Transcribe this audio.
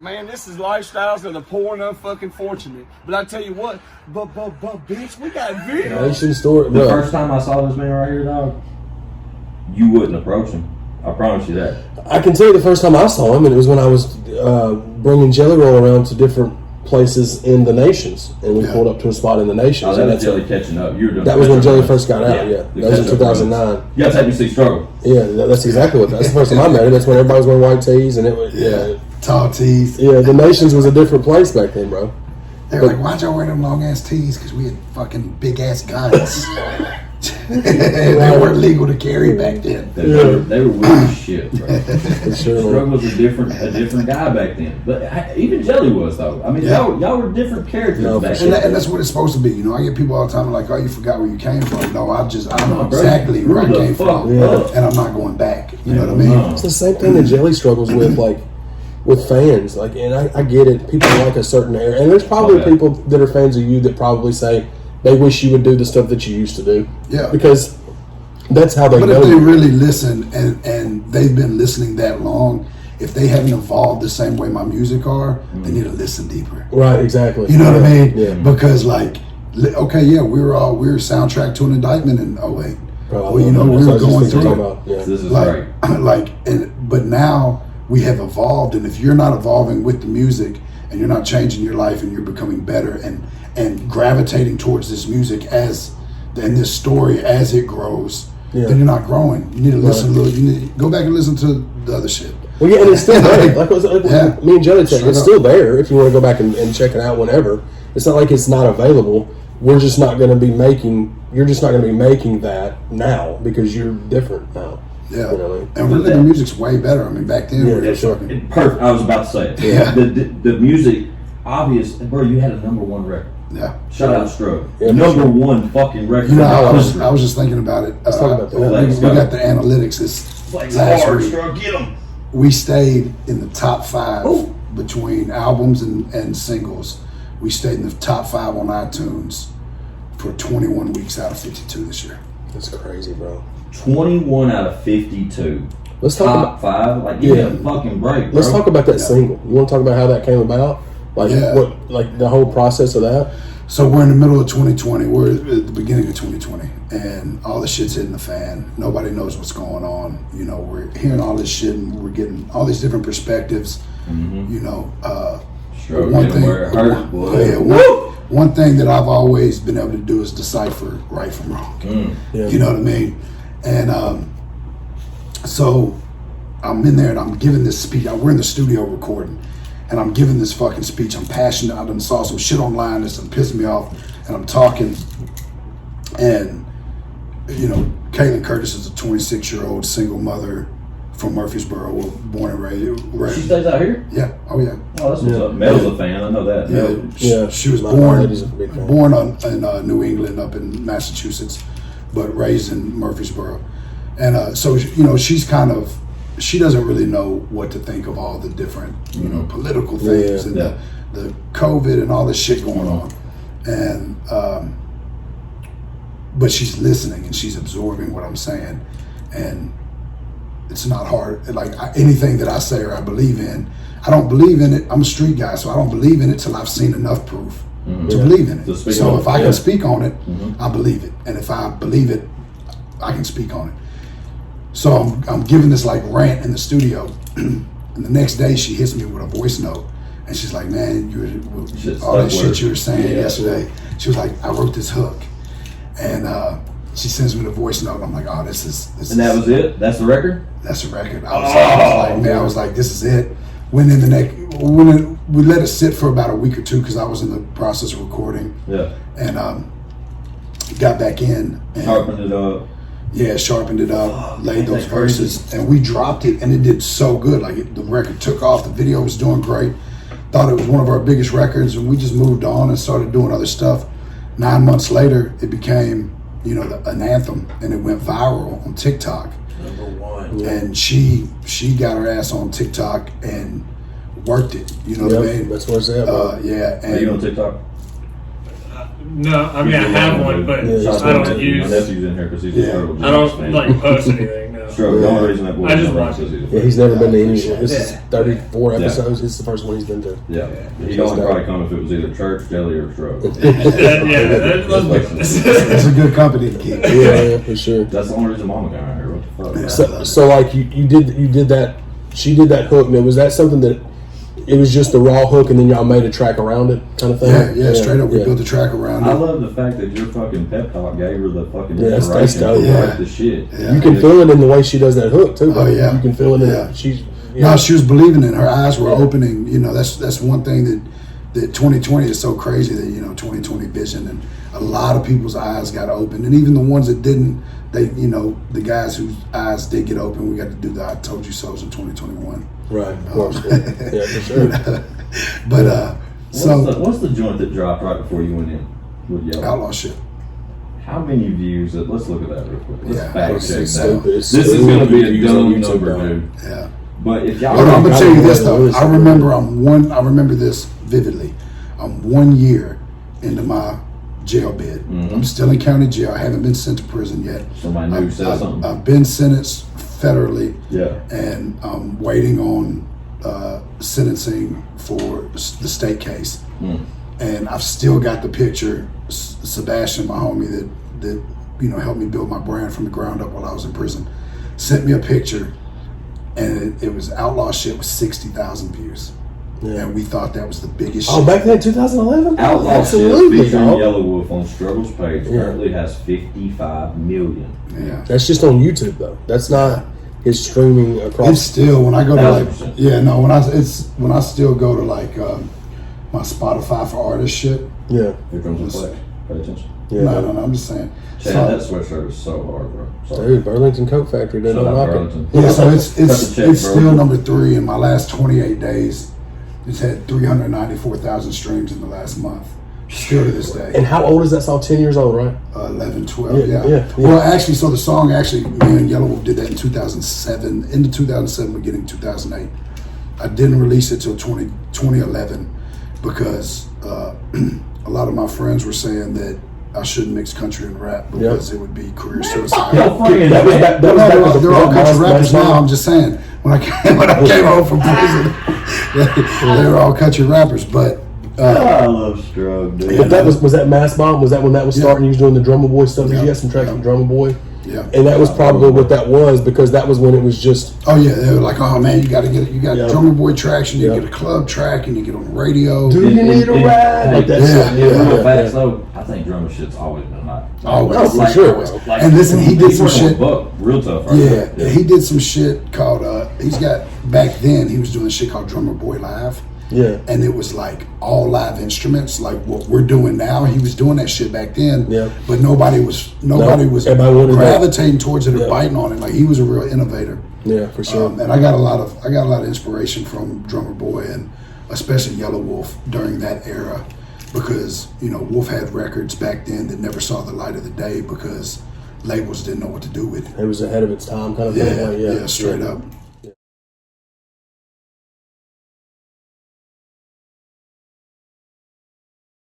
Man, this is lifestyles of the poor and unfucking fortunate. But I tell you what, but bitch, we got video. Nation story. The first time I saw this man right here, dog, you wouldn't approach him. I promise you that. I can tell you the first time I saw him, and it was when I was bringing Jelly Roll around to different places in the Nations, and we pulled up to a spot in the Nations. Oh, that was Jelly catching up. You were doing that was when Jelly first got out. Yeah, that was in 2009. You got to take me see struggle. Yeah, that's exactly what. That's the first time I met him. That's when everybody was wearing white tees, and it was tall tees. Yeah, the Nations was a different place back then, bro. They were like, why'd y'all wear them long ass tees? Because we had fucking big ass guns. They weren't legal to carry back then. They were weird as shit, bro. Struggle was a different guy back then. But even Jelly was, though. I mean, y'all were different characters back then. And that's what it's supposed to be. You know, I get people all the time like, oh, you forgot where you came from. No, I know exactly where I came from. And I'm not going back. You know what I mean? It's the same thing that Jelly struggles with, like, with fans. Like, and I get it. People like a certain era. And there's probably people that are fans of you that probably say, they wish you would do the stuff that you used to do. Yeah. Because that's how they know. But if they really listen and they've been listening that long, if they haven't evolved the same way my music are, they need to listen deeper. Right, exactly. You know what I mean? Yeah. Because like, okay, yeah, we were soundtrack to an indictment in 08. Well, you know, we were going through it. This is but now we have evolved, and if you're not evolving with the music and you're not changing your life and you're becoming better and gravitating towards this music and this story as it grows, then you're not growing. You need to listen a little. You need to go back and listen to the other shit. Well, yeah, and it's still there. Like me and Jelly said, it's still there if you want to go back and check it out whenever. It's not like it's not available. We're just not going to be making. You're just not going to be making that now because you're different now. Yeah, you know what I mean? And really, the music's way better. I mean, back then, perfect. I was about to say it. Yeah, the music, obvious, bro. You had a #1 record. Yeah. Shout out Stroke. Yeah, #1 fucking record. You know, I was just thinking about it. Let's talk about that. We got the analytics this last week. Get them. We stayed in the top 5 between albums and singles. We stayed in the top 5 on iTunes for 21 weeks out of 52 this year. That's crazy, bro. 21 out of 52. Let's talk top 5. Like, give me a fucking break, bro. Let's talk about that single. You want to talk about how that came about? Like like the whole process of that? So we're in the middle of 2020. We're at the beginning of 2020, and all the shit's hitting the fan. Nobody knows what's going on. You know, we're hearing all this shit, and we're getting all these different perspectives. You know, one thing that I've always been able to do is decipher right from wrong. You know what I mean? And so I'm in there, and I'm giving this speech. We're in the studio recording. And I'm giving this fucking speech. I'm passionate. I done saw some shit online that's done pissed me off. And I'm talking. And, you know, Caitlin Curtis is a 26-year-old single mother from Murfreesboro, born and raised. She stays out here? Yeah. Oh, yeah. Oh, that's what's up. Mel's a fan. I know that. Yeah. She was born in New England, up in Massachusetts, but raised in Murfreesboro. And so, you know, she doesn't really know what to think of all the different, you know, political things and the COVID and all this shit going on. And, but she's listening and she's absorbing what I'm saying. And it's not hard. Like anything that I say or I believe in, I don't believe in it. I'm a street guy, so I don't believe in it till I've seen enough proof to believe in it. So if I can speak on it, I believe it. And if I believe it, I can speak on it. So I'm giving this like rant in the studio, and the next day she hits me with a voice note, and she's like, "Man, all that shit you were saying yesterday." She was like, "I wrote this hook," and she sends me the voice note. And I'm like, "Oh, this is." And that was it. That's the record. That's the record. I was like, "This is it." Went in the next. We let it sit for about a week or two because I was in the process of recording. Yeah. And got back in. And sharpened it up. Yeah, sharpened it up, laid those verses, and we dropped it, and it did so good. Like the record took off, the video was doing great. Thought it was one of our biggest records, and we just moved on and started doing other stuff. 9 months later, it became, you know, an anthem, and it went viral on TikTok. #1. And she got her ass on TikTok and worked it. You know what I mean? That's what it's at. Yeah. Are you on TikTok? No, I mean I have one, but I don't use. My nephew's in here because he's I don't like post anything. No. Struggle. The only reason that boy I just never watched says it. he's Yeah, he's never been to any. This is Yeah. 34 episodes. This is the first one he's been to. Yeah. He'd only probably come if it was either church, jelly, or struggle. It's a good company to keep. Yeah, for sure. That's the only reason Mama came out here. What the fuck? So like you did that. She did that hook. Now was that something that it was just the raw hook, and then y'all made a track around it, kind of thing? Yeah, straight up. We built a track around I it. love the fact that your fucking pep talk gave her the fucking Yeah, that's inspiration dope. to write the shit. Yeah. You can feel it in the way she does that hook too. Oh, yeah. You can feel it in Yeah. it. She's No, she was believing in it. Her eyes were opening. You know, that's one thing that 2020 is so crazy that 2020 vision, and a lot of people's eyes got open, and even the ones that didn't. They, the guys whose eyes did get open, we got to do the I Told You So's in 2021. right, of course. Yeah, for sure. But What's the joint that dropped right before you went in with Yellow? outlaw shit. How many views? Let's look at that real quick. Let's Yeah, fact it's check stupid. that. It's This is going to be a stupid dumb views on YouTube, number, though. dude. Yeah. But if y'all, But I'm gonna tell you this though. Listen. I remember I remember this vividly. I'm 1 year into my jail bid. I'm still in county jail. I haven't been sent to prison yet. Somebody new said something. I've been sentenced federally, Yeah. and I'm waiting on sentencing for the state case. And I've still got the picture. Sebastian, my homie that helped me build my brand from the ground up while I was in prison, sent me a picture, and it was outlaw shit with 60,000 views. Yeah. And we thought that was the biggest Oh, shit. back then, 2011. Outlaw Absolutely, Shit featuring dog. Yellow Wolf on Struggles page Yeah. currently has 55 million. Yeah. That's just on YouTube though. That's not his streaming across. It's still when I go to 1,000%. when I still go to my Spotify for artist shit. Yeah, Here comes the flex. Pay attention. yeah. No, I'm just saying. Chad, So- that sweatshirt is so hard, bro. Sorry. Dude, Burlington Coat Factory. They Shout don't out knock it. Burlington. Yeah, so it's Cut the check, bro. still number 3 in my last 28 days. It's had 394,000 streams in the last month. Still to this day. And how old is that song? 10 years old, right? 11, 12, Yeah, yeah. yeah. Well, actually, so the song me and Yellow Wolf did that in 2007, into 2007, beginning 2008. I didn't release it till 2011 because a lot of my friends were saying that I shouldn't mix country and rap because it would be career suicide. That was back. That was back with the They're all country rappers now. I'm Just just saying. When I came home from prison, they were all country rappers. But I love Strug, dude. but that was that Mass Bomb? Was that when that was starting? You was doing the Drummer Boy stuff. Yeah. You had some tracks from Drummer Boy. yeah. And that was probably what that was, because that was when it was just Oh yeah, they were like, oh man, you got Yeah. Drummer Boy traction, you Yeah. get a club track, and you get on the radio. Do you need a ride? Like that shit. Real fast though, I think drummer shit's always been hot. Always. Oh, for Like, sure, always. bro. Like, And listen, he did he's some working with shit. Buck, real tough. Right Yeah, now. he did some shit called. He's got back then. He was doing shit called Drummer Boy Live, Yeah. and it was like all live instruments, like what we're doing now. He was doing that shit back then. Yeah. But nobody was Everybody wanted that. gravitating towards it or Yeah. biting on it. Like he was a real innovator. Yeah, for sure. And I got a lot of inspiration from Drummer Boy, and especially Yellow Wolf during that era, because Wolf had records back then that never saw the light of the day because labels didn't know what to do with it. It was ahead of its time, kind of thing. Yeah, Like, yeah, straight up.